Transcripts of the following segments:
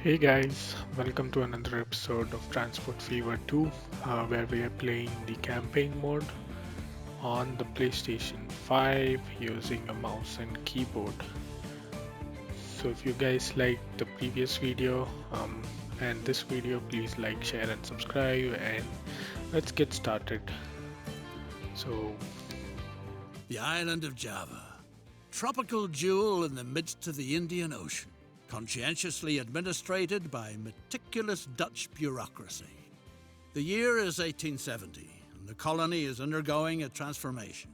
Hey guys, welcome to another episode of Transport Fever 2, where we are playing the campaign mode on the PlayStation 5 using a mouse and keyboard. So if you guys liked the previous video and this video, please like, share and subscribe and let's get started. So The island of Java, tropical jewel in the midst of the Indian Ocean, conscientiously administrated by meticulous Dutch bureaucracy. The year is 1870, and the colony is undergoing a transformation.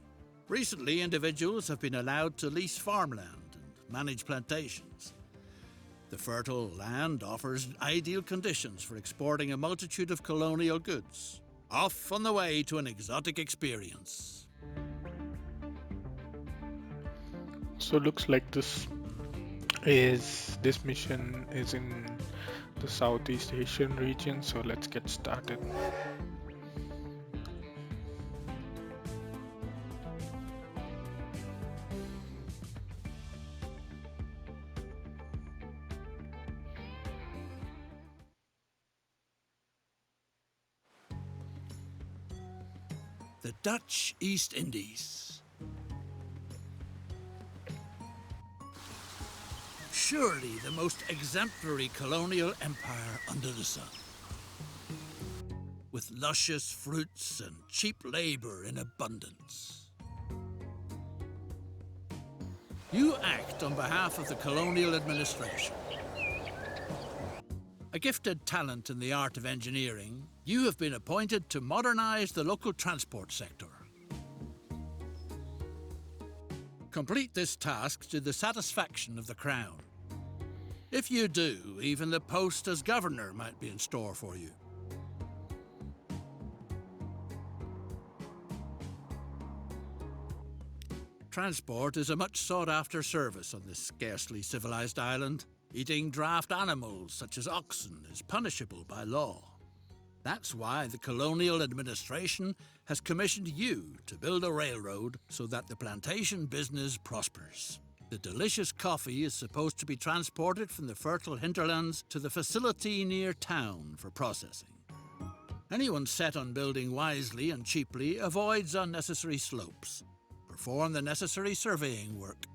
Recently, individuals have been allowed to lease farmland and manage plantations. The fertile land offers ideal conditions for exporting a multitude of colonial goods, off on the way to an exotic experience. looks like this mission is in the Southeast Asian region, so let's get started. The Dutch East Indies. Surely the most exemplary colonial empire under the sun. With luscious fruits and cheap labor in abundance. You act on behalf of the colonial administration. A gifted talent in the art of engineering, you have been appointed to modernize the local transport sector. Complete this task to the satisfaction of the Crown. If you do, even the post as governor might be in store for you. Transport is a much sought-after service on this scarcely civilized island. Eating draft animals such as oxen is punishable by law. That's why the colonial administration has commissioned you to build a railroad so that the plantation business prospers. The delicious coffee is supposed to be transported from the fertile hinterlands to the facility near town for processing. Anyone set on building wisely and cheaply avoids unnecessary slopes. Perform the necessary surveying work.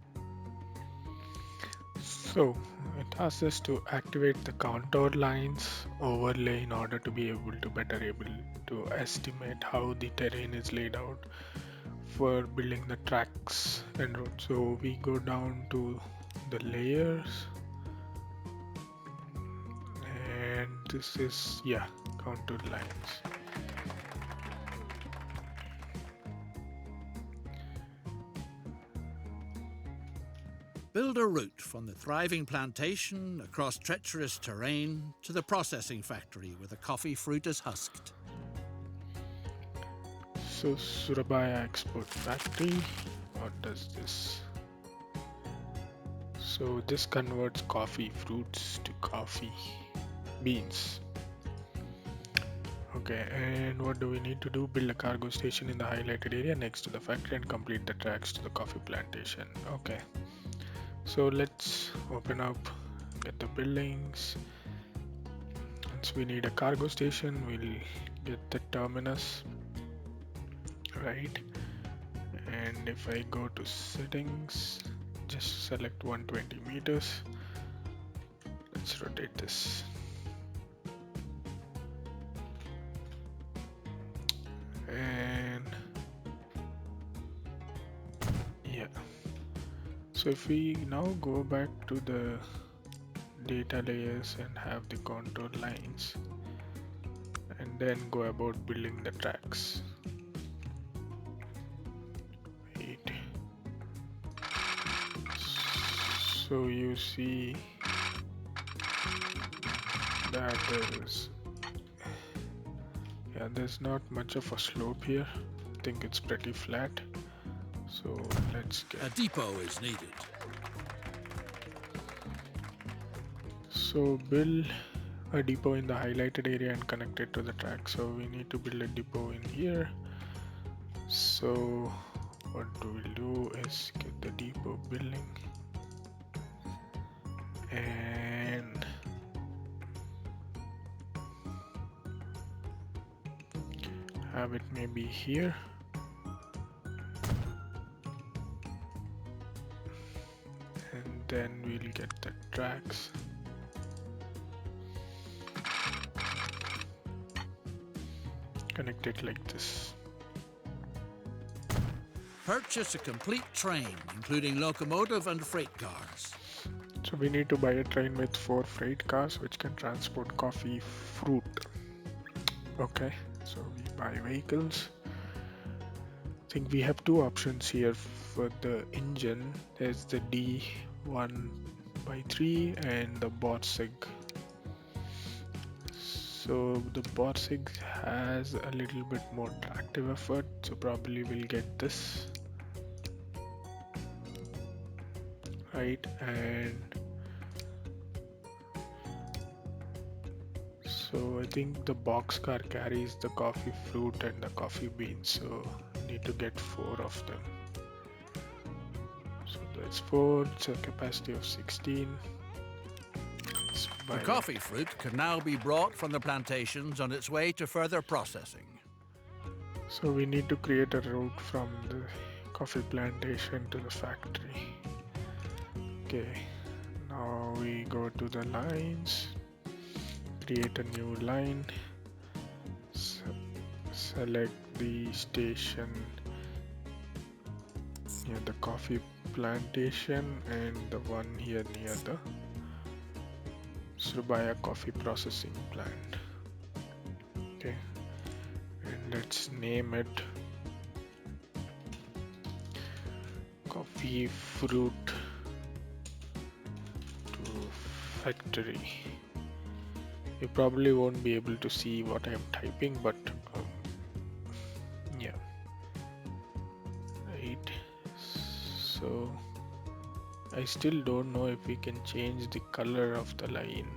So it asks us to activate the contour lines overlay in order to be able to estimate how the terrain is laid out for building the tracks and roads. So we go down to the layers and this is contour lines. Build a route from the thriving plantation across treacherous terrain to the processing factory where the coffee fruit is husked. So Surabaya Export Factory, what does this? So this converts coffee fruits to coffee beans. Okay, and what do we need to do? Build a cargo station in the highlighted area next to the factory and complete the tracks to the coffee plantation. Okay. So let's open up, get the buildings. Once we need a cargo station, we'll get the terminus, right? And if I go to settings, just select 120 meters. Let's rotate this. And yeah. So if we now go back to the data layers and have the contour lines and then go about building the tracks. Wait. So you see that there's not much of a slope here. I think it's pretty flat. So let's get a depot is needed. So build a depot in the highlighted area and connect it to the track. So we need to build a depot in here. So what we will do is get the depot building. and have it maybe here. And then we'll get the tracks. Connect it like this. Purchase a complete train, including locomotive and freight cars. So we need to buy a train with 4 freight cars which can transport coffee, fruit. Okay, so we buy vehicles. I think we have 2 options here for the engine. There's the D1x3 and the Borsig. So the Borsig has a little bit more tractive effort, so probably we'll get this. Right, and so I think the boxcar carries the coffee fruit and the coffee beans, so need to get 4 of them. So that's 4, it's a capacity of 16. The coffee fruit can now be brought from the plantations on its way to further processing. So we need to create a route from the coffee plantation to the factory. Okay, now we go to the lines, create a new line, select the station near the coffee plantation and the one here near the Surabaya coffee processing plant. Okay, and let's name it coffee fruit factory. You probably won't be able to see what I am typing, but yeah, right. So I still don't know if we can change the color of the line.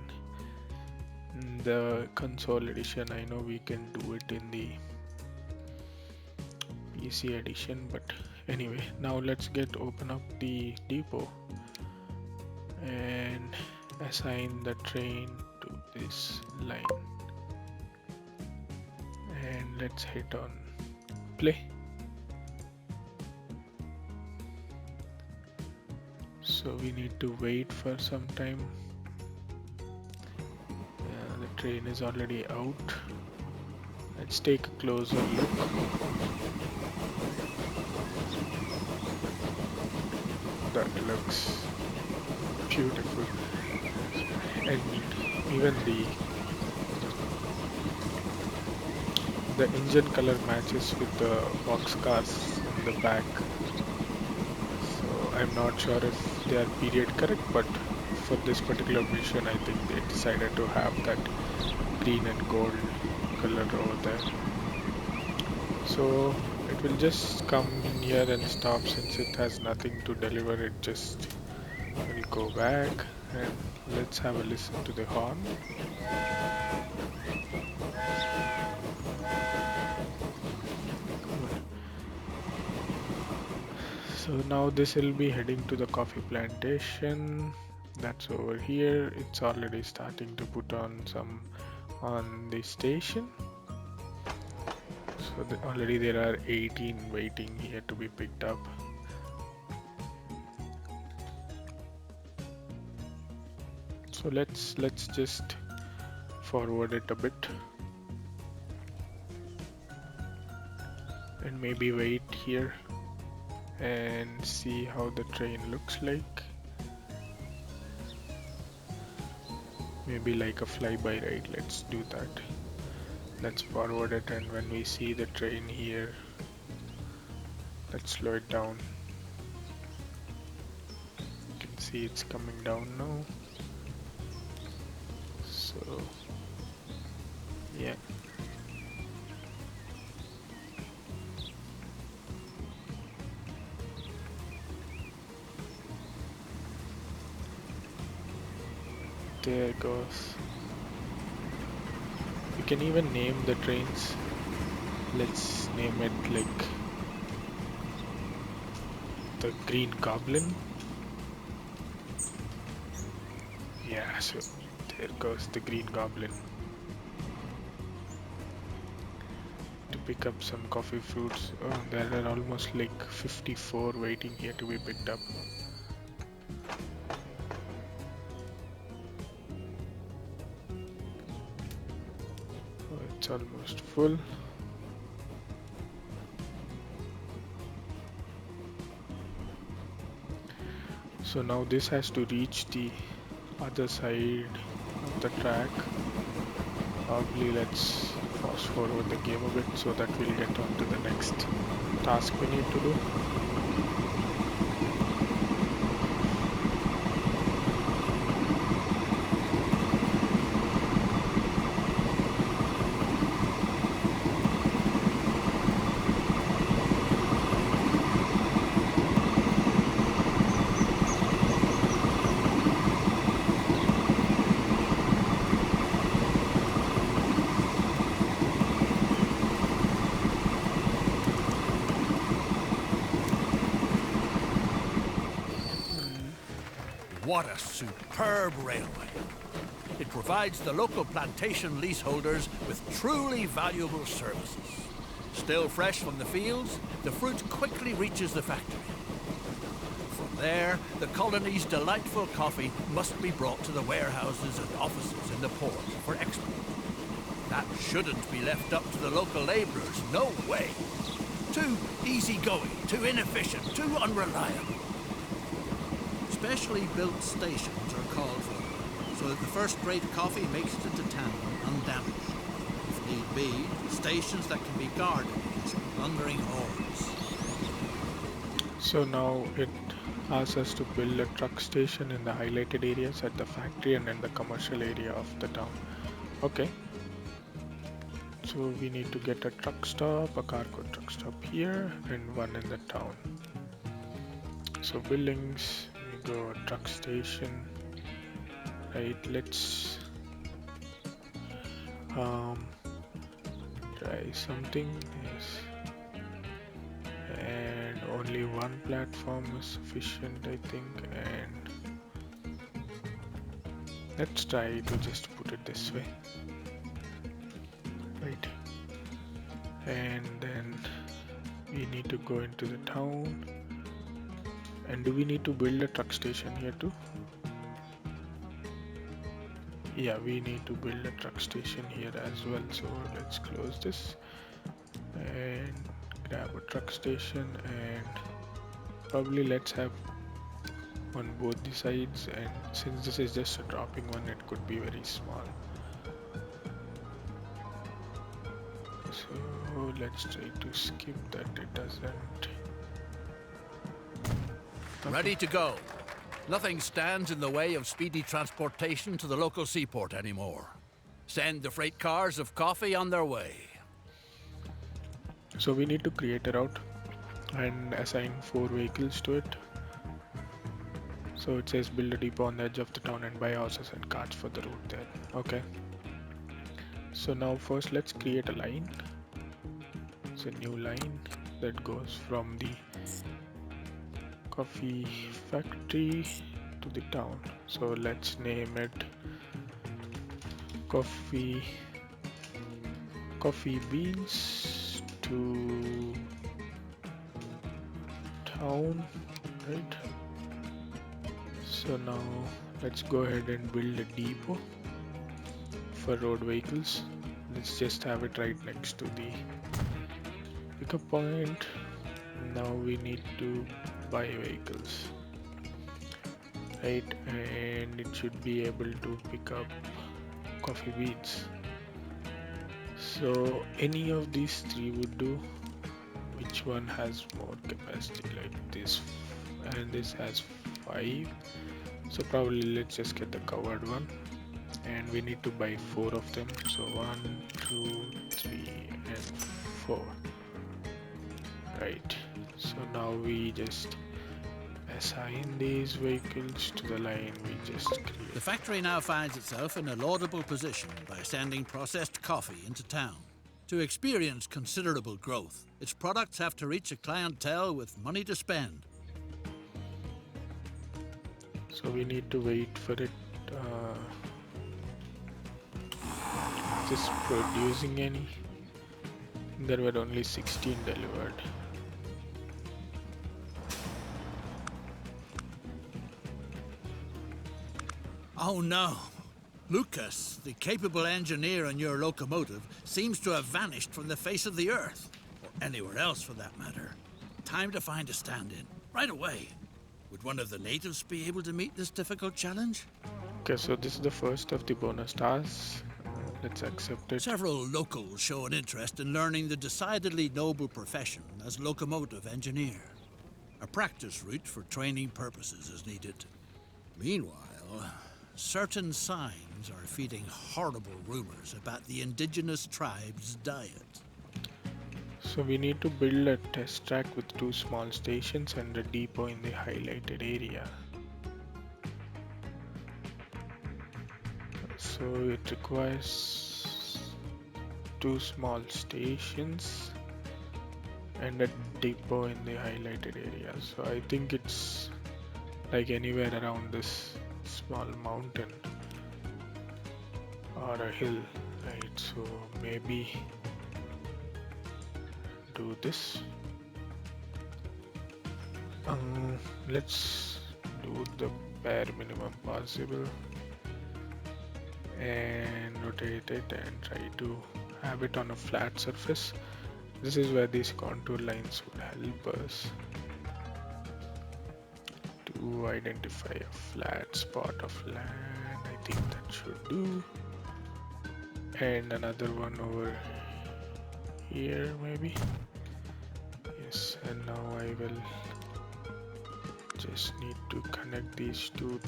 In the console edition, I know we can do it in the PC edition, but anyway, now let's open up the depot and assign the train to this line, and let's hit on play. So we need to wait for some time. The train is already out. Let's take a closer look. That looks beautiful, and even the engine color matches with the box cars in the back. So I'm not sure if they are period correct, but for this particular mission I think they decided to have that green and gold color over there. So it will just come in here and stop since it has nothing to deliver. It just will go back, and let's have a listen to the horn. So now this will be heading to the coffee plantation. That's over here. It's already starting to put on some on the station. So already there are 18 waiting here to be picked up. So let's just forward it a bit and maybe wait here and see how the train looks like. Maybe like a flyby ride. Let's do that. Let's forward it, and when we see the train here, let's slow it down. You can see it's coming down now. So yeah, there it goes. You can even name the trains. Let's name it like the Green Goblin. Yeah, so there goes the green goblin to pick up some coffee fruits. Oh, there are almost like 54 waiting here to be picked up. Oh, it's almost full. So now this has to reach the other side of the track. Probably let's fast forward the game a bit so that we'll get on to the next task we need to do. What a superb railway. It provides the local plantation leaseholders with truly valuable services. Still fresh from the fields, the fruit quickly reaches the factory. From there, the colony's delightful coffee must be brought to the warehouses and offices in the port for export. That shouldn't be left up to the local laborers, no way. Too easygoing, too inefficient, too unreliable. Specially built stations are called for, so that the first-rate coffee makes it into town undamaged. If need be, stations that can be guarded against plundering hordes. So now it asks us to build a truck station in the highlighted areas at the factory and in the commercial area of the town. Okay. So we need to get a truck stop, a cargo truck stop here, and one in the town. So buildings, we go truck station. Right, let's try something. Yes. And only one platform is sufficient, I think, and let's try to just put it this way. Right, and then we need to go into the town. And do we need to build a truck station here too? Yeah, we need to build a truck station here as well. So let's close this and grab a truck station, and probably let's have on both the sides, and since this is just a dropping one, it could be very small. So let's try to skip that, it doesn't. Ready to go. Nothing stands in the way of speedy transportation to the local seaport anymore. Send the freight cars of coffee on their way. So we need to create a route and assign 4 vehicles to it. So it says build a depot on the edge of the town and buy horses and carts for the route there. Okay. So now first let's create a line. It's a new line that goes from the coffee factory to the town. So let's name it coffee beans to town, right? So now let's go ahead and build a depot for road vehicles. Let's just have it right next to the pickup point. Now we need to buy vehicles, right? And it should be able to pick up coffee beans. So any of these 3 would do. Which one has more capacity? Like this, and this has 5. So probably let's just get the covered one, and we need to buy 4 of them. So 1, 2, 3, and 4. Right. So now we just assign these vehicles to the line we just created. The factory now finds itself in a laudable position by sending processed coffee into town. To experience considerable growth, its products have to reach a clientele with money to spend. So we need to wait for it uh, just producing any. There were only 16 delivered. Oh no! Lucas, the capable engineer on your locomotive, seems to have vanished from the face of the Earth. Or anywhere else for that matter. Time to find a stand-in. Right away. Would one of the natives be able to meet this difficult challenge? Okay, so this is the first of the bonus tasks. Let's accept it. Several locals show an interest in learning the decidedly noble profession as locomotive engineer. A practice route for training purposes is needed. Meanwhile, certain signs are feeding horrible rumors about the indigenous tribe's diet. So we need to build a test track with 2 small stations and a depot in the highlighted area. So it requires 2 small stations and a depot in the highlighted area. So I think it's like anywhere around this small mountain or a hill, right? So maybe do this. Let's do the bare minimum possible and rotate it and try to have it on a flat surface. This is where these contour lines would help us to identify a flat spot of land. I think that should do. And another one over here maybe. Yes, and now I will just need to connect these two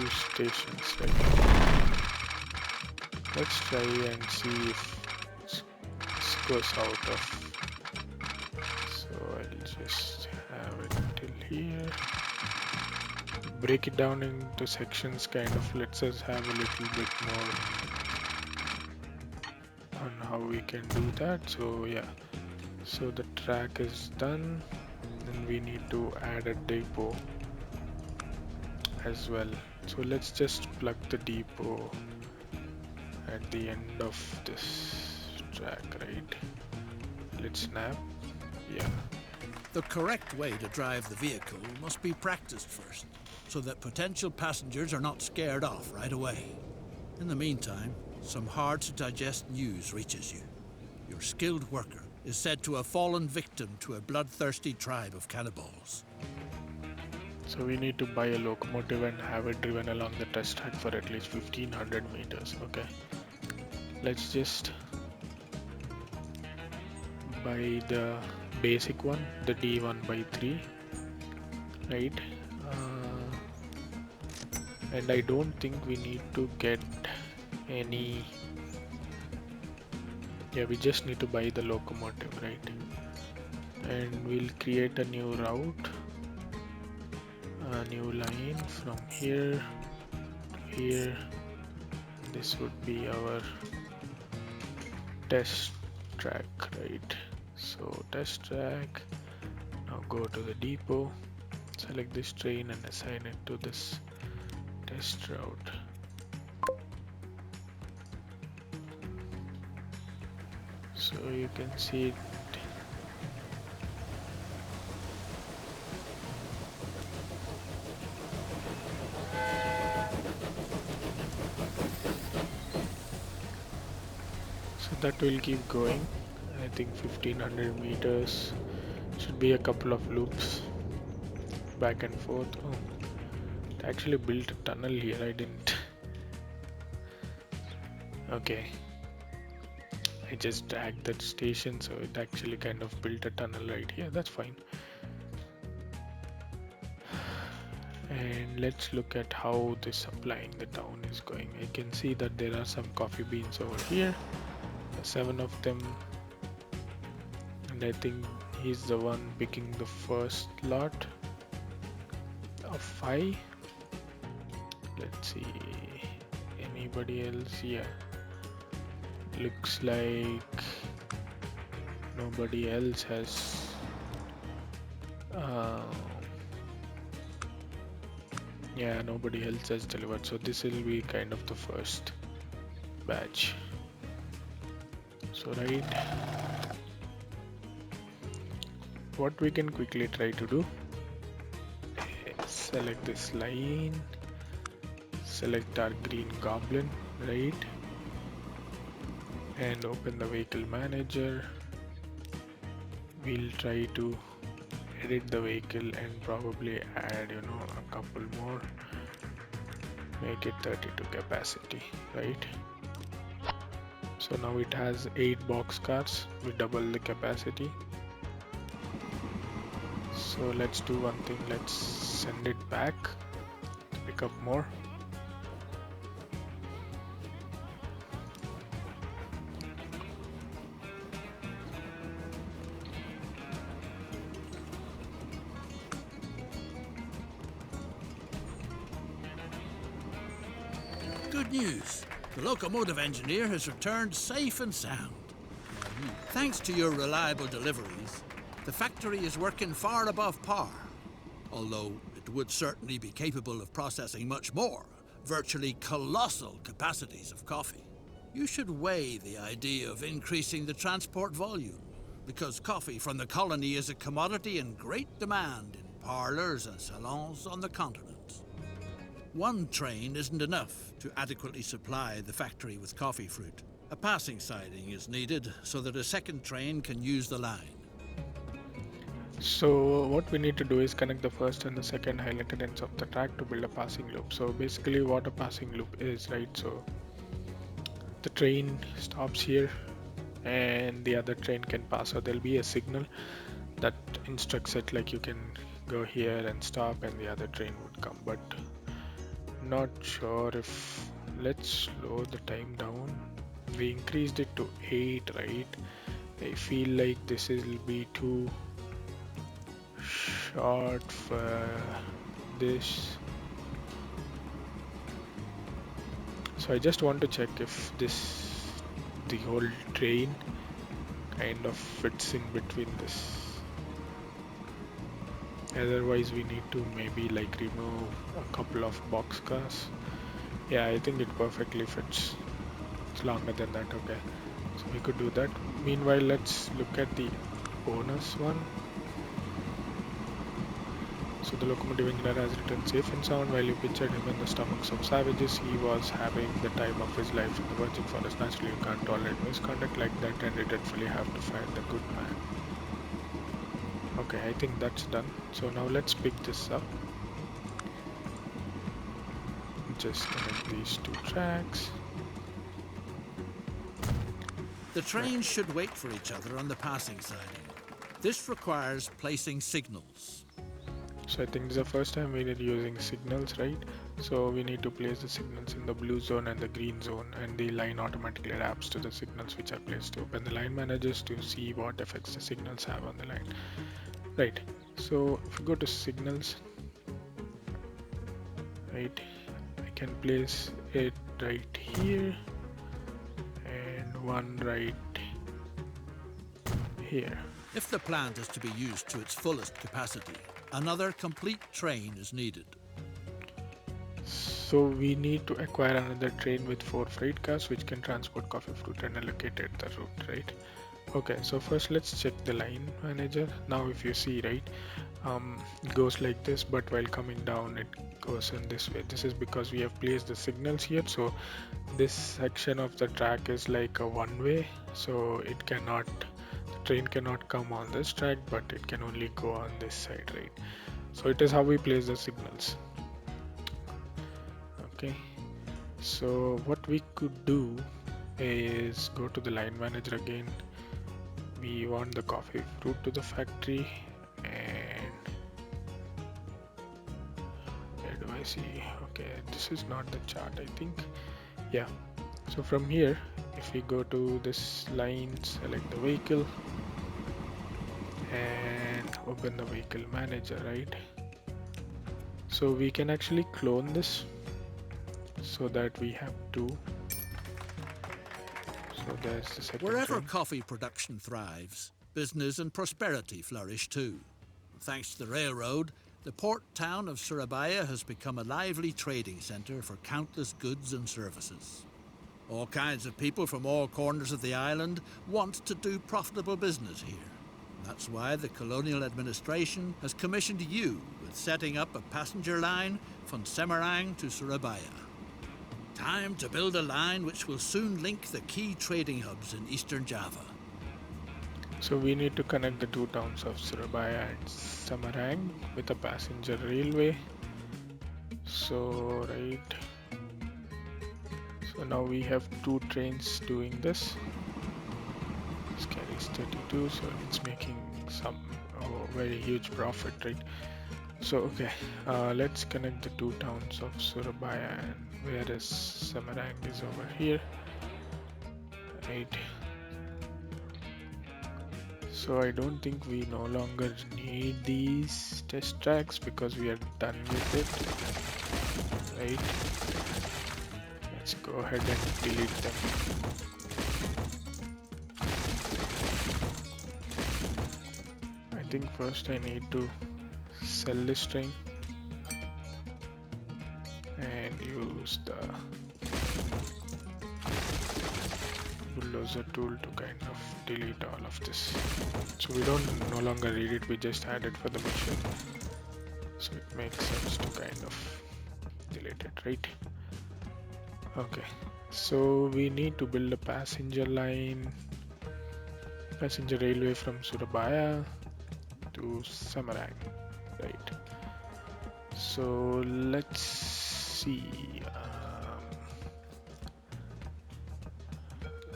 stations, right? Let's try and see if this goes out of. So I'll just have it till here. Break it down into sections, kind of lets us have a little bit more on how we can do that. So yeah, so the track is done. Then we need to add a depot as well. So let's just plug the depot at the end of this track, right? Let's snap. Yeah. The correct way to drive the vehicle must be practiced first, so that potential passengers are not scared off right away. In the meantime, some hard-to-digest news reaches you. Your skilled worker is said to have fallen victim to a bloodthirsty tribe of cannibals. So we need to buy a locomotive and have it driven along the test track for at least 1500 meters. Okay, let's just buy the basic one, the D1x3, right? And I don't think we need to get any. Yeah, we just need to buy the locomotive, right? And we'll create a new route, a new line from here to here. This would be our test track, right? So test track. Now go to the depot, select this train and assign it to this test route. So you can see it. So that will keep going. I think 1500 meters, should be a couple of loops back and forth. Oh, it actually built a tunnel here. I didn't. Okay, I just dragged that station, so it actually kind of built a tunnel right here. That's fine. And let's look at how the supplying the town is going. I can see that there are some coffee beans over here, 7 of them, and I think he's the one picking the first lot of 5. Let's see, anybody else? Yeah, looks like nobody else has Yeah, nobody else has delivered, so this will be kind of the first batch. So right, what we can quickly try to do is select this line, select our green goblin, right, and open the vehicle manager. We'll try to edit the vehicle and probably add, a couple more, make it 32 capacity, right? So now it has 8 boxcars, we double the capacity. So let's do one thing, let's send it back to pick up more. Good news. The locomotive engineer has returned safe and sound. Thanks to your reliable deliveries, the factory is working far above par. Although it would certainly be capable of processing much more, virtually colossal capacities of coffee. You should weigh the idea of increasing the transport volume, because coffee from the colony is a commodity in great demand in parlours and salons on the continent. One train isn't enough to adequately supply the factory with coffee fruit. A passing siding is needed so that a second train can use the line. So what we need to do is connect the first and the second highlighted ends of the track to build a passing loop. So basically what a passing loop is, right? So the train stops here and the other train can pass. So there'll be a signal that instructs it like you can go here and stop and the other train would come. But not sure if, let's slow the time down. We increased it to 8, right? I feel like this will be too short for this. So I just want to check if the whole train kind of fits in between this. Otherwise we need to maybe like remove a couple of boxcars. Yeah, I think it perfectly fits. It's longer than that, okay. So we could do that. Meanwhile, let's look at the bonus one. So the locomotive engineer has returned safe and sound. While you pictured him in the stomachs of savages, he was having the time of his life in the virgin forest. Naturally, you can't tolerate misconduct like that and regretfully have to find the good man. Okay, I think that's done. So now let's pick this up. Just connect these two tracks. The trains should wait for each other on the passing siding. This requires placing signals. So I think this is the first time we're using signals, right? So we need to place the signals in the blue zone and the green zone, and the line automatically adapts to the signals which are placed. Open the line managers to see what effects the signals have on the line. Right, so if we go to signals, right, I can place it right here and one right here. If the plant is to be used to its fullest capacity, another complete train is needed. So we need to acquire another train with 4 freight cars which can transport coffee fruit and allocate it the route, right? Okay, so first let's check the line manager. Now if you see, right, it goes like this, but while coming down it goes in this way. This is because we have placed the signals here. So this section of the track is like a one-way, so it cannot, the train cannot come on this track, but it can only go on this side, right? So it is how we place the signals. Okay, so what we could do is go to the line manager again. We want the coffee fruit to the factory, and where do I see? Okay, this is not the chart, I think. Yeah, so from here, if we go to this line, select the vehicle and open the vehicle manager, right? So we can actually clone this so that we have two. So there's the second Wherever train. coffee production thrives, business and prosperity flourish too. Thanks to the railroad, The port town of Surabaya has become a lively trading centre for countless goods and services. All kinds of people from all corners of the island want to do profitable business here. That's why the colonial administration has commissioned you with setting up a passenger line from Semarang to Surabaya. Time to build a line which will soon link the key trading hubs in eastern Java. So we need to connect the two towns of Surabaya and Semarang with a passenger railway. So so now we have two trains doing this. This carries 32, so it's making some very huge profit, right? So okay, let's connect the two towns of Surabaya, and whereas Semarang is over here, right? So I don't think we no longer need these test tracks because we are done with it, right? Let's go ahead and delete them. I think first I need to sell this train and use the bulldozer tool to kind of delete all of this. So we don't no longer read it, we just add it for the mission. So it makes sense to kind of delete it, right? Okay, so we need to build a passenger railway from Surabaya to Semarang, right? So let's see.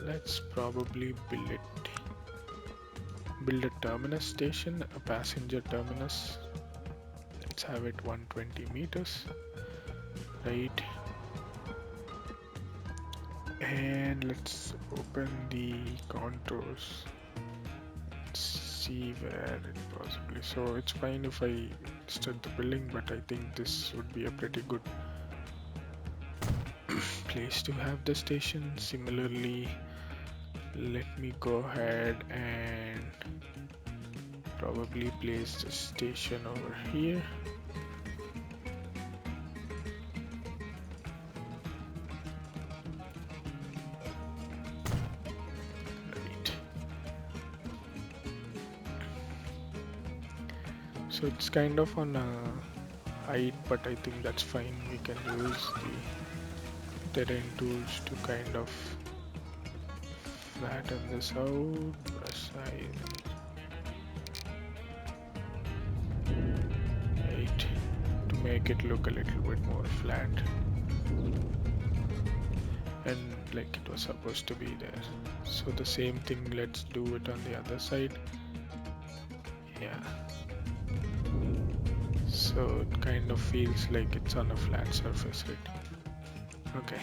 Let's probably build a terminus station, a passenger terminus. Let's have it 120 meters, right? And let's open the contours. Let's see where it possibly. So it's fine if I start the building, but I think this would be a pretty good place to have the station. Similarly, let me go ahead and probably place the station over here. Right. So it's kind of on a height, but I think that's fine. We can use the terrain tools to kind of flatten this out, brush size, right, to make it look a little bit more flat and like it was supposed to be there. So the same thing, let's do it on the other side. Yeah, so it kind of feels like it's on a flat surface, right? Okay,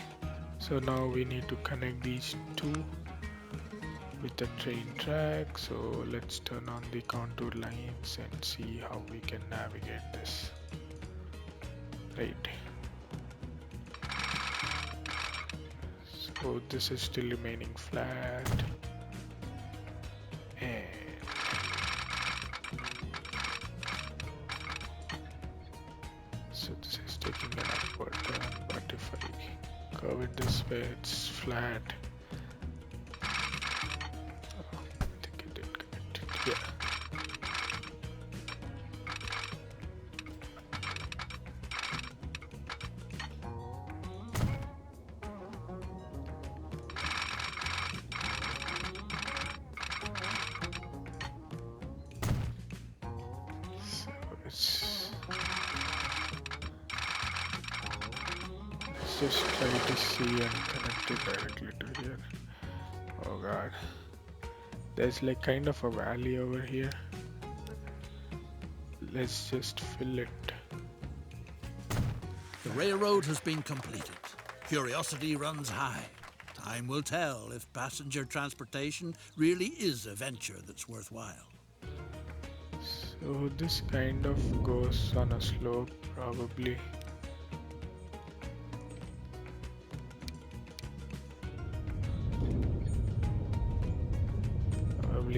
so now we need to connect these two with the train track. So let's turn on the contour lines and see how we can navigate this, right? So this is still remaining flat, and so this is taking an upward turn, but if I curve it this way, it's flat. Yeah. So let's just try to see and connect it directly to here. Oh god. There's like kind of a valley over here. Let's just fill it. The railroad has been completed. Curiosity runs high. Time will tell if passenger transportation really is a venture that's worthwhile. So this kind of goes on a slope, probably.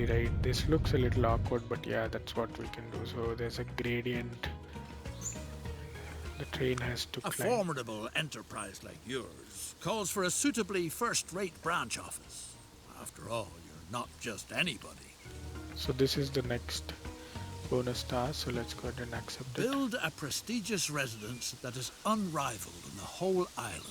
Right, this looks a little awkward, but yeah, that's what we can do. So there's a gradient train has to A climb. formidable enterprise like yours calls for a suitably first-rate branch office. After all, you're not just anybody. So this is the next bonus task, so let's go ahead and accept it. Build a prestigious residence that is unrivaled in the whole island.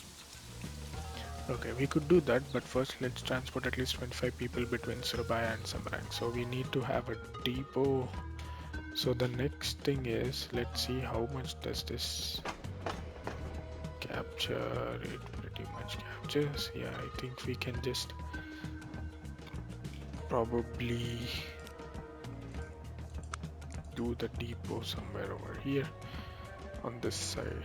Okay, we could do that, but first let's transport at least 25 people between Surabaya and Samarang. So we need to have a depot. So the next thing is, let's see how much does this capture. It pretty much captures. Yeah, I think we can just probably do the depot somewhere over here on this side.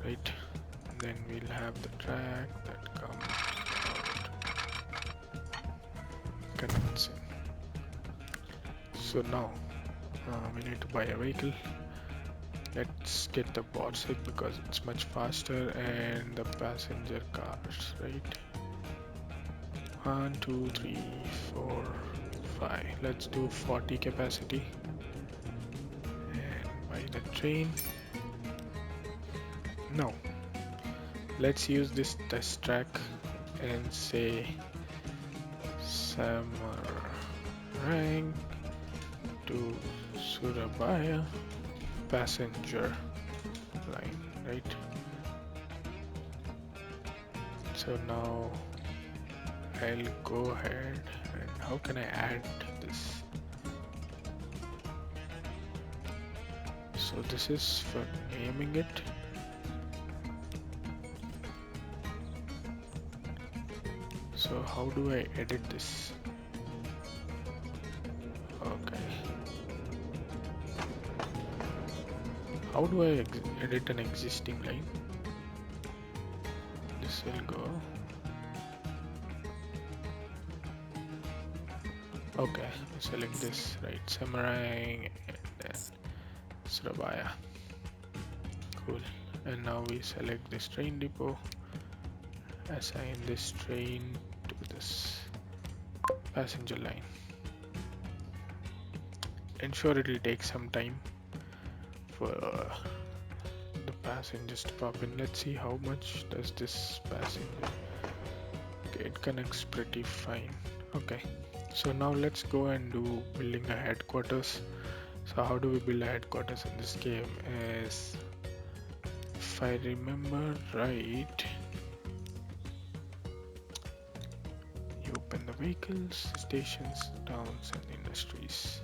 Right, and then we'll have the track that comes out, connects in. So now we need to buy a vehicle. Let's get the Borsig because it's much faster, and the passenger cars, right? 1, 2, 3, 4, 5. Let's do 40 capacity and buy the train. Now let's use this test track and say Samarang to Surabaya passenger line, right? So now I'll go ahead and how can I add this? So this is for naming it. So how do I edit this? Okay. How do I edit an existing line? This will go. Okay, select this, right? Samarang and then Surabaya. Cool. And now we select this train depot. Assign this train to this passenger line. Ensure it will take some time for the passengers to pop in. Let's see how much does this passenger. Okay, it connects pretty fine. Okay, so now let's go and do building a headquarters. So how do we build a headquarters in this game? Is, if I remember right, you open the vehicles, stations, towns and industries.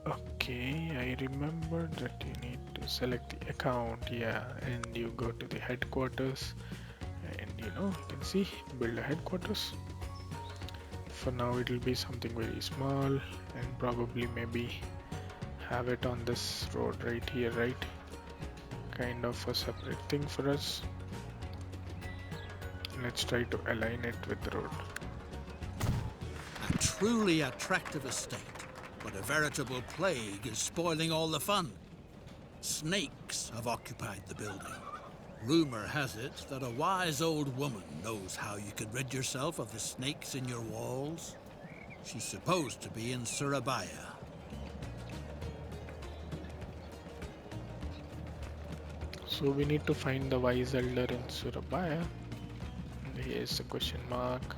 Okay, I remember that you need to select the account, yeah, and you go to the headquarters and you can see build a headquarters. For now it will be something very small and probably maybe have it on this road right here, right? Kind of a separate thing for us. Let's try to align it with the road. A truly attractive estate, but a veritable plague is spoiling all the fun. Snakes have occupied the building. Rumor has it that a wise old woman knows how you can rid yourself of the snakes in your walls. She's supposed to be in Surabaya. So we need to find the wise elder in Surabaya. Here's a question mark.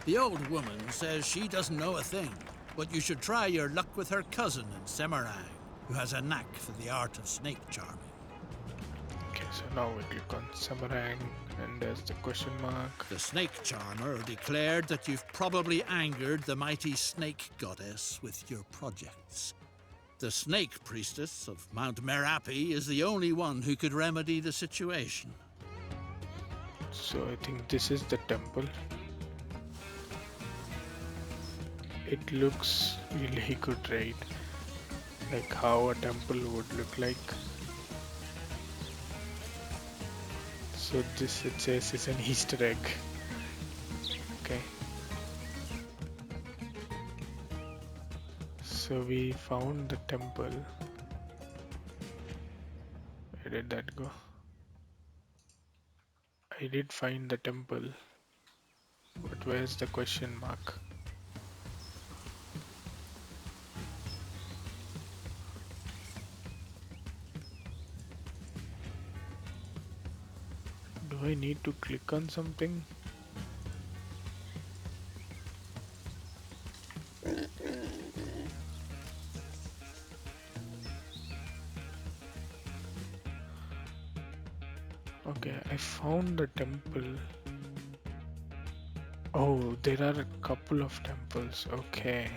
The old woman says she doesn't know a thing, but you should try your luck with her cousin in Samarang, who has a knack for the art of snake charming. Okay, so now we click on Samarang and there's the question mark. The snake charmer declared that you've probably angered the mighty snake goddess with your projects. The snake priestess of Mount Merapi is the only one who could remedy the situation. So I think this is the temple. It looks really good, right? Like how a temple would look like. So this, it says, is an Easter egg. Okay. So we found the temple. Where did that go? I did find the temple, but But where's the question mark? Do I need to click on something? Okay, I found the temple. Oh, there are a couple of temples. Okay.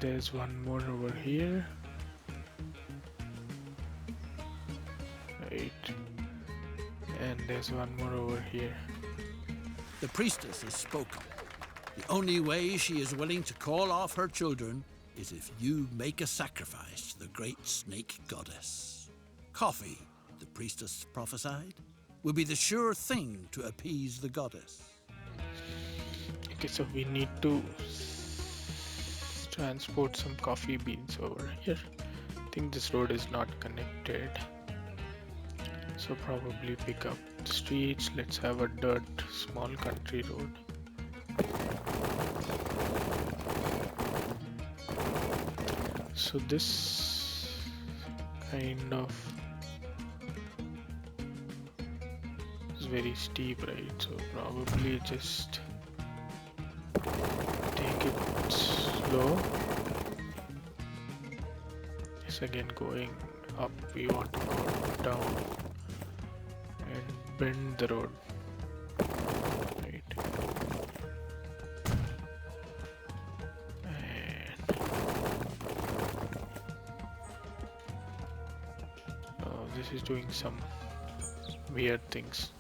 There's one more over here. Right. And there's one more over here. The priestess has spoken. The only way she is willing to call off her children is if you make a sacrifice to the great snake goddess. Coffee, the priestess prophesied, will be the sure thing to appease the goddess. Okay, so we need to transport some coffee beans over here. I think this road is not connected. So probably pick up the streets. Let's have a dirt small country road. So this kind of is very steep, right? So probably just take it slow. Yes, again going up, we want to go down and bend the road. Right. And oh, this is doing some weird things.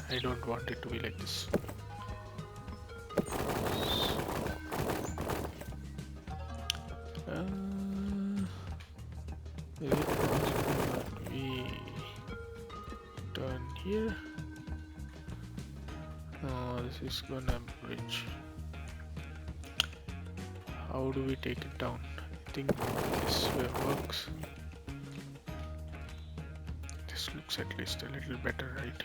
I don't want it to be like this. Is it possible that we turn here? Oh, this is gonna bridge. How do we take it down? I think this way works. This looks at least a little better, right?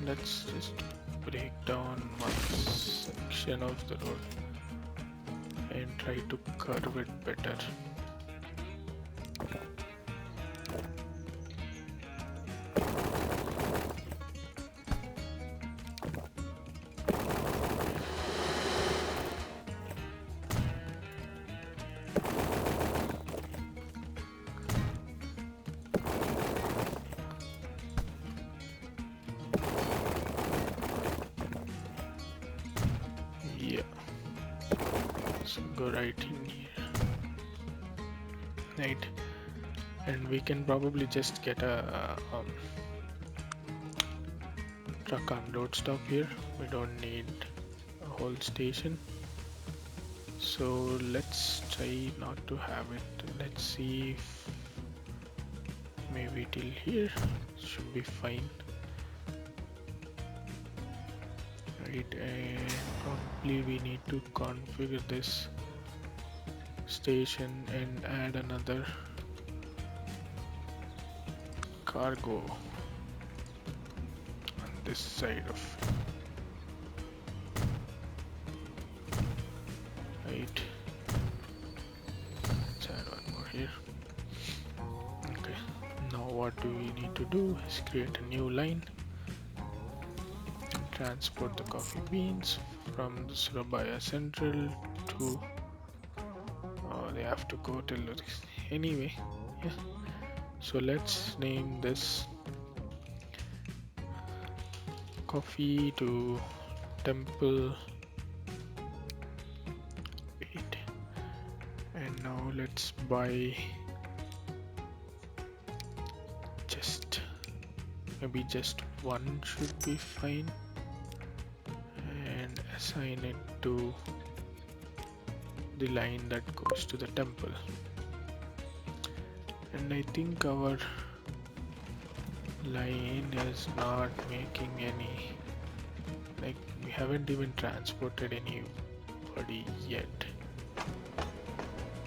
Let's just break down one section of the road and try to curve it better. Go right in here, right? And we can probably just get a truck unload stop here. We don't need a whole station, so let's try not to have it. Let's see if maybe till here should be fine, right? And probably we need to configure this station and add another cargo on this side of right. Let's add one more here. Okay, now what do we need to do is create a new line, transport the coffee beans from the Surabaya Central to they have to go till anyway. Yeah, so let's name this coffee to temple. Wait, and now let's buy just maybe just one should be fine, and assign it to the line that goes to the temple. And I think our line is not making any, like we haven't even transported anybody yet.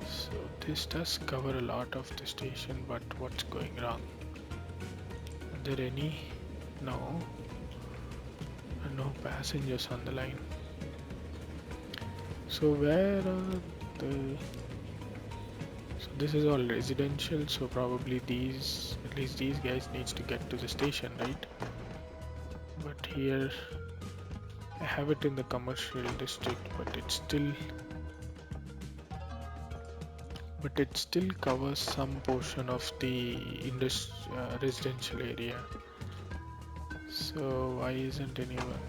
So this does cover a lot of the station, but what's going wrong? Are there any? No. No passengers on the line. So where are the... So this is all residential, so probably these, at least these guys needs to get to the station, right? But here I have it in the commercial district, but it still covers some portion of the residential area. So why isn't anyone?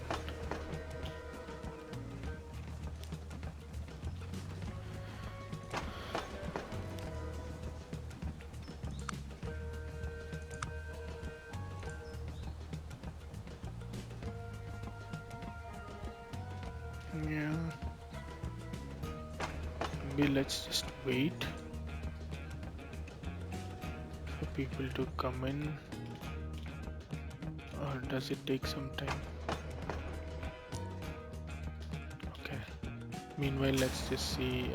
Yeah. Maybe let's just wait for people to come in, or does it take some time? Okay. Meanwhile, let's just see.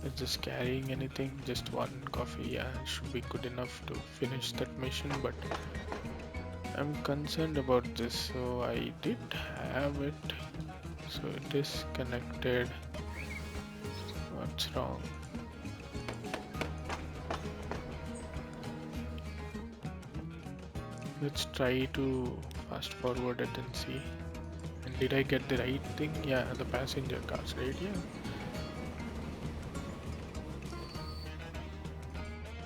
Is this carrying anything? Just one coffee. Yeah, should be good enough to finish that mission. But I'm concerned about this. So I did have it. So it is connected. What's wrong? Let's try to fast forward it and see. And did I get the right thing? Yeah, the passenger cars, right? Yeah.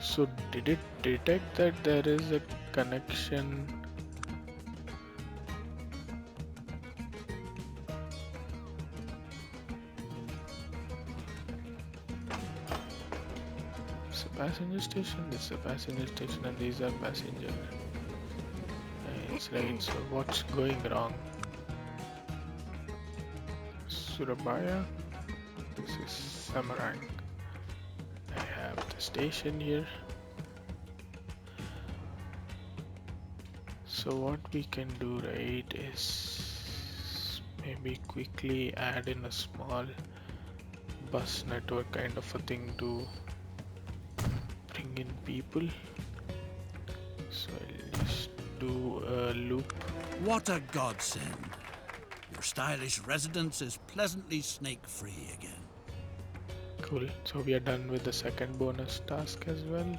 So did it detect that there is a connection? It's a passenger station, this is a passenger station, and these are passenger. It's right, so what's going wrong? Surabaya? This is Samarang. I have the station here. So what we can do, right, is maybe quickly add in a small bus network kind of a thing to bring in people. So I'll just do a loop. What a godsend. Your stylish residence is pleasantly snake-free again. Cool. So we are done with the second bonus task as well.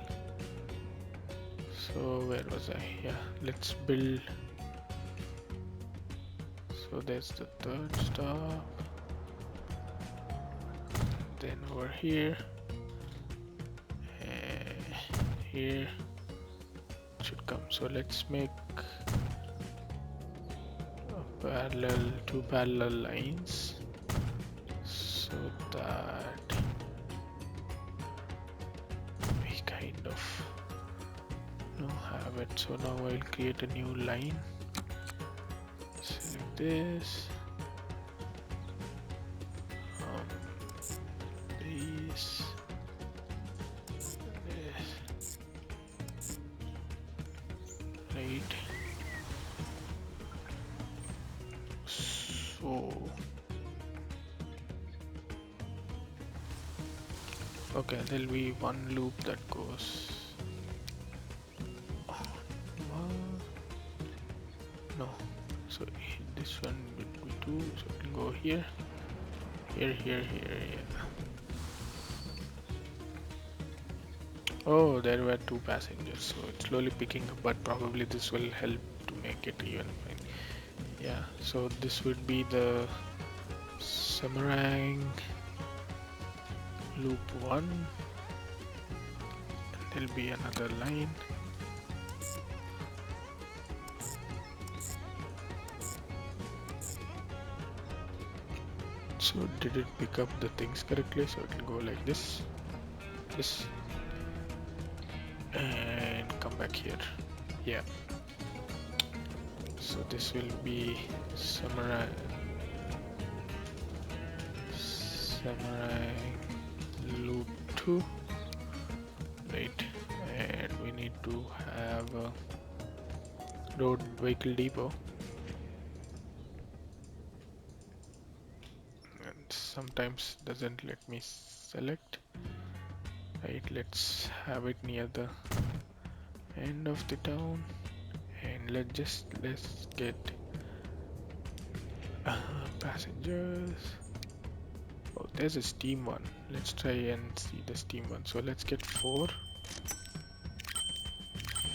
So where was I? Yeah, let's build. So there's the third stop. Then over here. Here should come. So let's make two parallel lines so that we kind of have it. So now I'll create a new line. Select this. This. Right. So okay, there'll be one loop that goes. No, so this one will be two, so it will go here, here, yeah. Oh, there were two passengers, so it's slowly picking up, but probably this will help to make it even fine. Yeah, so this would be the Samarang loop 1, and there'll be another line. So did it pick up the things correctly? So it will go like this, and come back here. Yeah. So this will be Samarang loop 2, right? And we need to have road vehicle depot. And sometimes doesn't let me select. Right, let's have it near the end of the town, and let's get passengers. Oh, there's a steam one. Let's try and see the steam one. So let's get four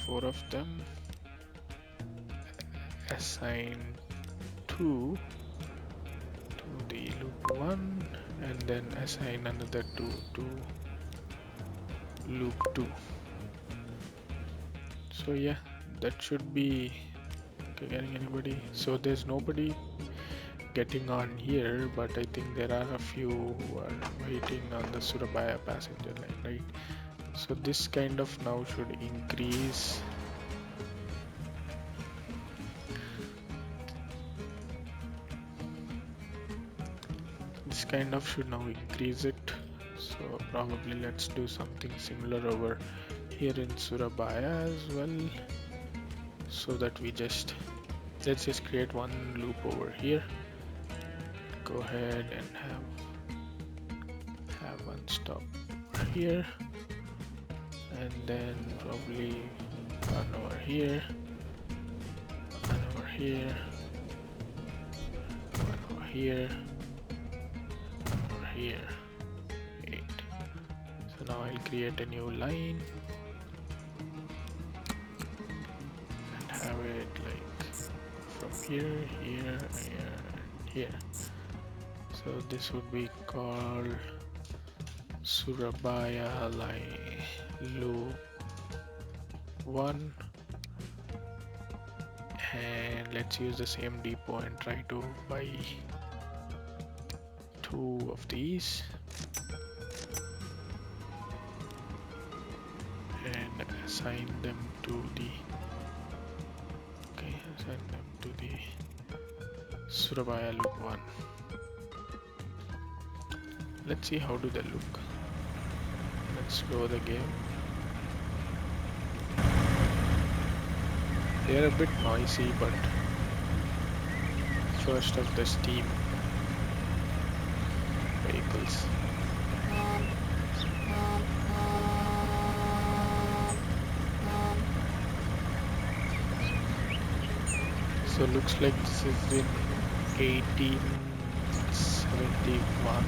of them. Assign two to the loop one, and then assign another two to loop two. So yeah, that should be getting anybody. So there's nobody getting on here, but I think there are a few who are waiting on the Surabaya passenger line, right? So this kind of now should increase. This kind of should now increase it. So probably let's do something similar over here in Surabaya as well, so that let's just create one loop over here. Go ahead and have one stop over here, and then probably one over here, one over here, one over here, over here. 8. So now I'll create a new line and have it like from here, here, here, and here. So this would be called Surabaya line loop 1, and let's use the same depot and try to buy 2 of these and assign them to the Surabaya loop 1. Let's see how do they look. Let's slow the game. They're a bit noisy, but first of the steam vehicles. So looks like this is in 1871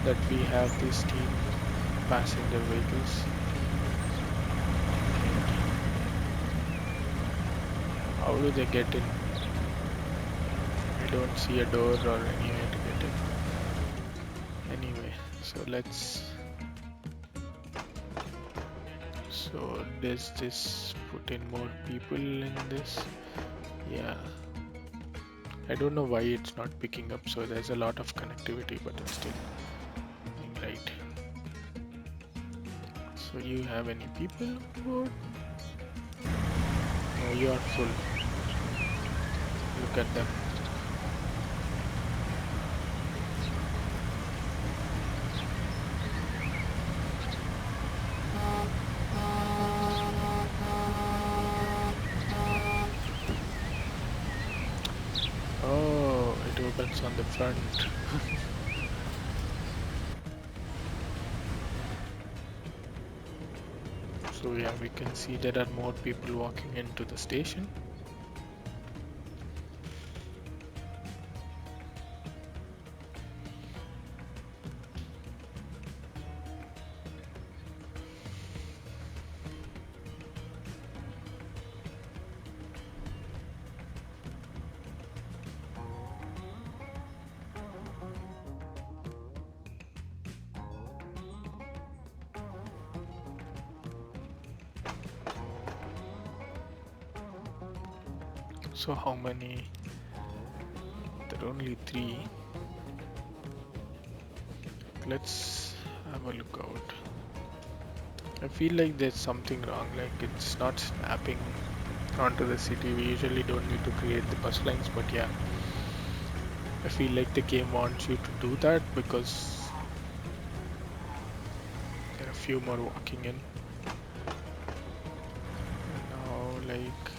that we have these steam passenger vehicles. How do they get in? I don't see a door or anywhere to get in. Anyway, so does this put in more people in this? Yeah. I don't know why it's not picking up, so there's a lot of connectivity, but it's still right. So you have any people on board? No, you are full. Look at them. Oh, it opens on the front. So yeah, we can see there are more people walking into the station. So how many? There are only 3. Let's have a look out. I feel like there's something wrong, like it's not snapping onto the city. We usually don't need to create the bus lines, but yeah, I feel like the game wants you to do that because there are a few more walking in. And now like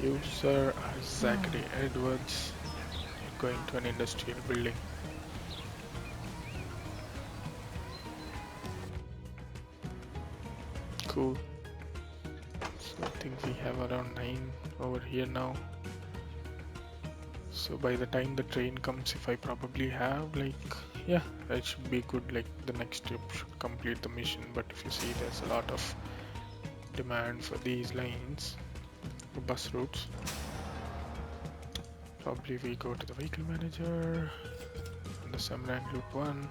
You, sir, are Zachary Edwards. You're going to an industrial building. Cool. So I think we have around 9 over here now. So by the time the train comes, if I probably have like, yeah, I should be good. Like the next trip should complete the mission. But if you see, there's a lot of demand for these lines, the bus routes. Probably we go to the vehicle manager and the Samran Loop 1.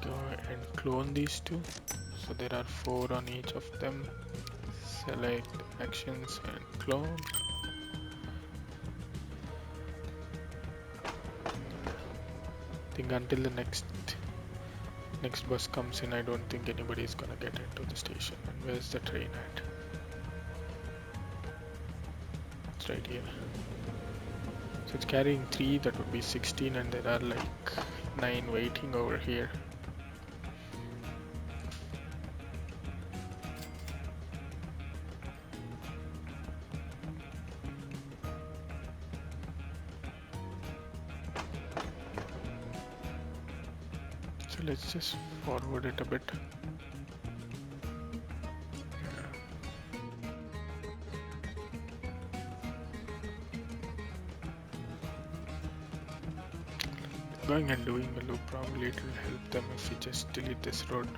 Go and clone these two. So there are 4 on each of them. Select actions and clone. I think until the next bus comes in, I don't think anybody is gonna get into the station. And where's the train at? It's right here. So it's carrying 3, that would be 16, and there are like 9 waiting over here. So let's just forward it a bit. Going and doing a loop, probably it will help them if we just delete this road.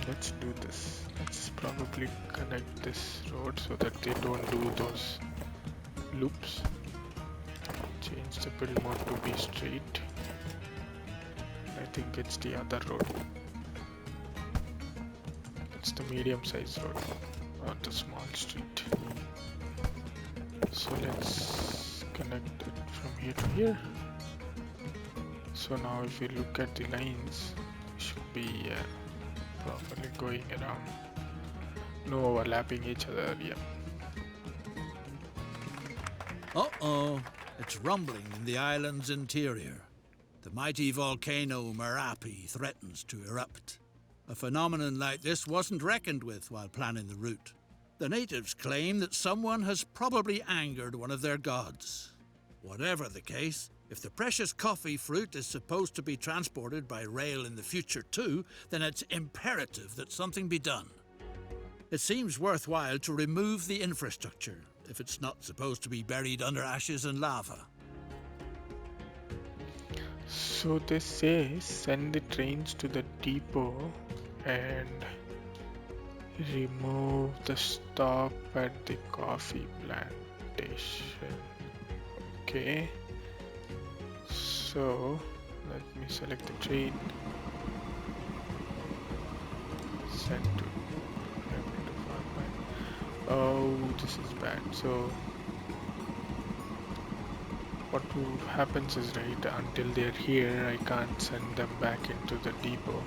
Let's do this. Let's probably connect this road so that they don't do those loops. Change the build mode to be straight. I think it's the other road. It's the medium sized road, not the small street. So let's connect it from here to here. So now if we look at the lines, we should be properly going around, no overlapping each other. Yeah. Uh-oh, it's rumbling in the island's interior. The mighty volcano Merapi threatens to erupt. A phenomenon like this wasn't reckoned with while planning the route. The natives claim that someone has probably angered one of their gods. Whatever the case, if the precious coffee fruit is supposed to be transported by rail in the future too, then it's imperative that something be done. It seems worthwhile to remove the infrastructure if it's not supposed to be buried under ashes and lava. So they say send the trains to the depot and remove the stop at the coffee plantation. Okay. So let me select the train. Send to. Oh, this is bad. So what happens is, right, until they're here, I can't send them back into the depot.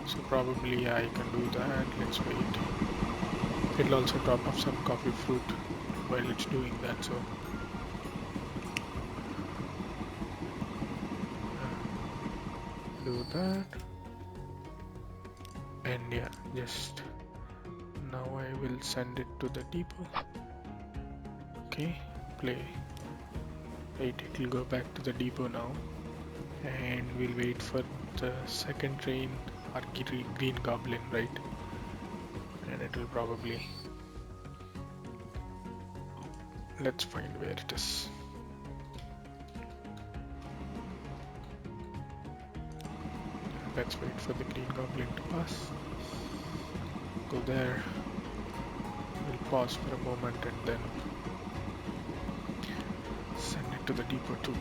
So probably I can do that. Let's wait. It'll also drop off some coffee fruit while it's doing that. So do that. And yeah, just now I will send it to the depot. Okay, play. Right, it will go back to the depot now, and we'll wait for the second train, our green goblin, right? And it will probably, let's find where it is. Let's wait for the green goblin to pass. Go there. We'll pause for a moment and then send it to the depot too.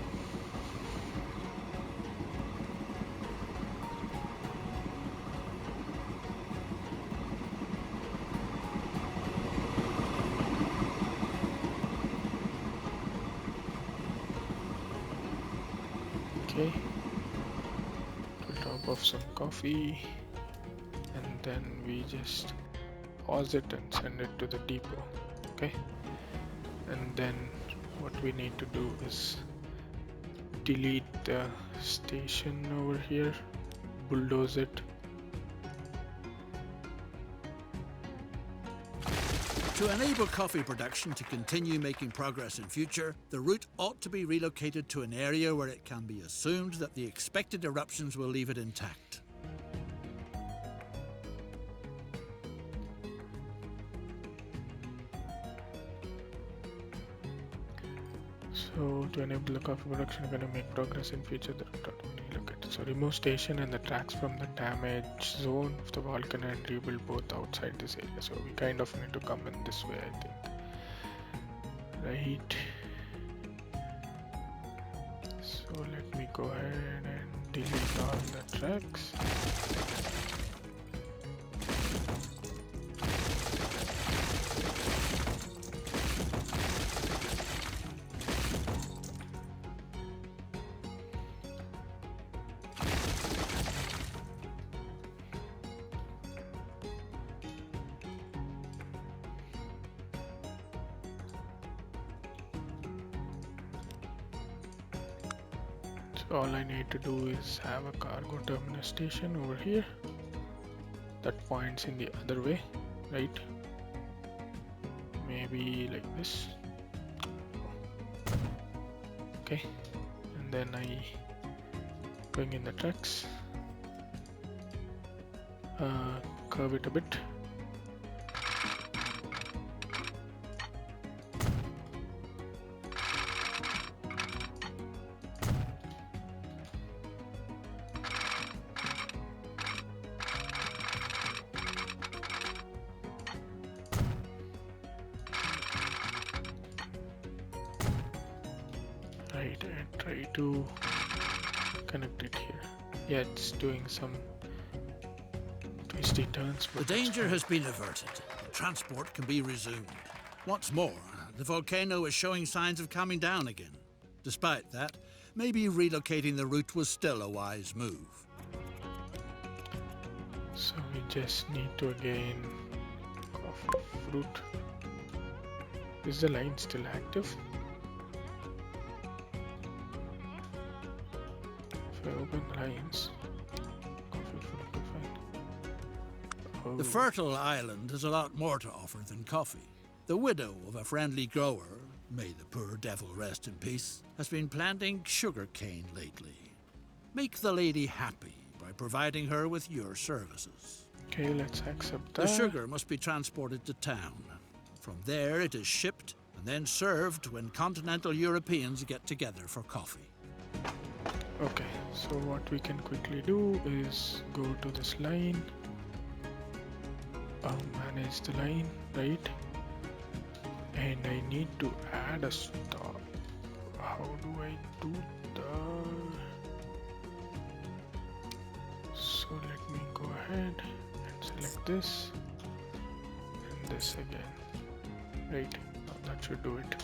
Okay. We'll drop off some coffee and then we just pause it and send it to the depot. Okay. And then what we need to do is delete the station over here, bulldoze it. To enable coffee production to continue making progress in future, the route ought to be relocated to an area where it can be assumed that the expected eruptions will leave it intact. So to enable the coffee production, we're going to make progress in future. So remove station and the tracks from the damage zone of the volcano and rebuild both outside this area. So we kind of need to come in this way, I think. Right. So let me go ahead and delete all the tracks. All I need to do is have a cargo terminus station over here that points in the other way, right? Maybe like this. Okay, and then I bring in the tracks, curve it a bit. Right, and try to connect it here. Yeah, it's doing some twisty turns. The danger has been averted. Transport can be resumed. What's more, the volcano is showing signs of calming down again. Despite that, maybe relocating the route was still a wise move. So we just need to again coffee fruit. Is the line still active? If I open lines, coffee fruit to find. Oh. The fertile island has a lot more to offer than coffee. The widow of a friendly grower, may the poor devil rest in peace, has been planting sugarcane lately. Make the lady happy by providing her with your services. Okay, let's accept that. The sugar must be transported to town. From there it is shipped and then served when continental Europeans get together for coffee. Okay, so what we can quickly do is go to this line, manage the line, right? And I need to add a stop. How do I do that? So let me go ahead and select this and this again. Right, now that should do it.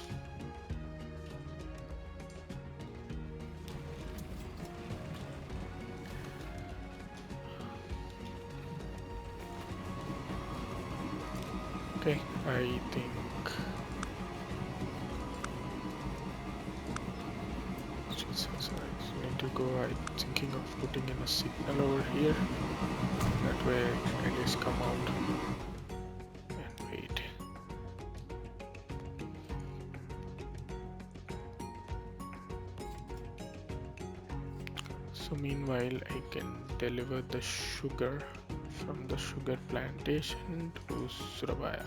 Okay, I think I need to go. I'm thinking of putting in a signal over here. That way I can just come out and wait. So meanwhile I can deliver the sugar from the sugar plantation to Surabaya.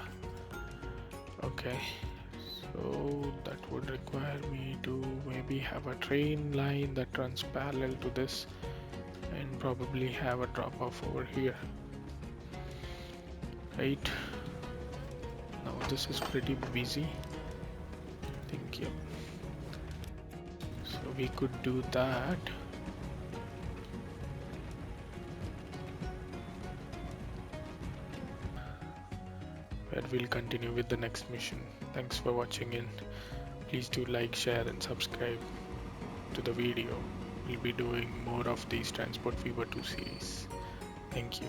Okay, so that would require me to maybe have a train line that runs parallel to this and probably have a drop off over here. Right, now this is pretty busy, I think. Yep. So we could do that. Where we'll continue with the next mission. Thanks for watching in. Please do like, share and subscribe to the video. We'll be doing more of these Transport Fever 2 series. Thank you.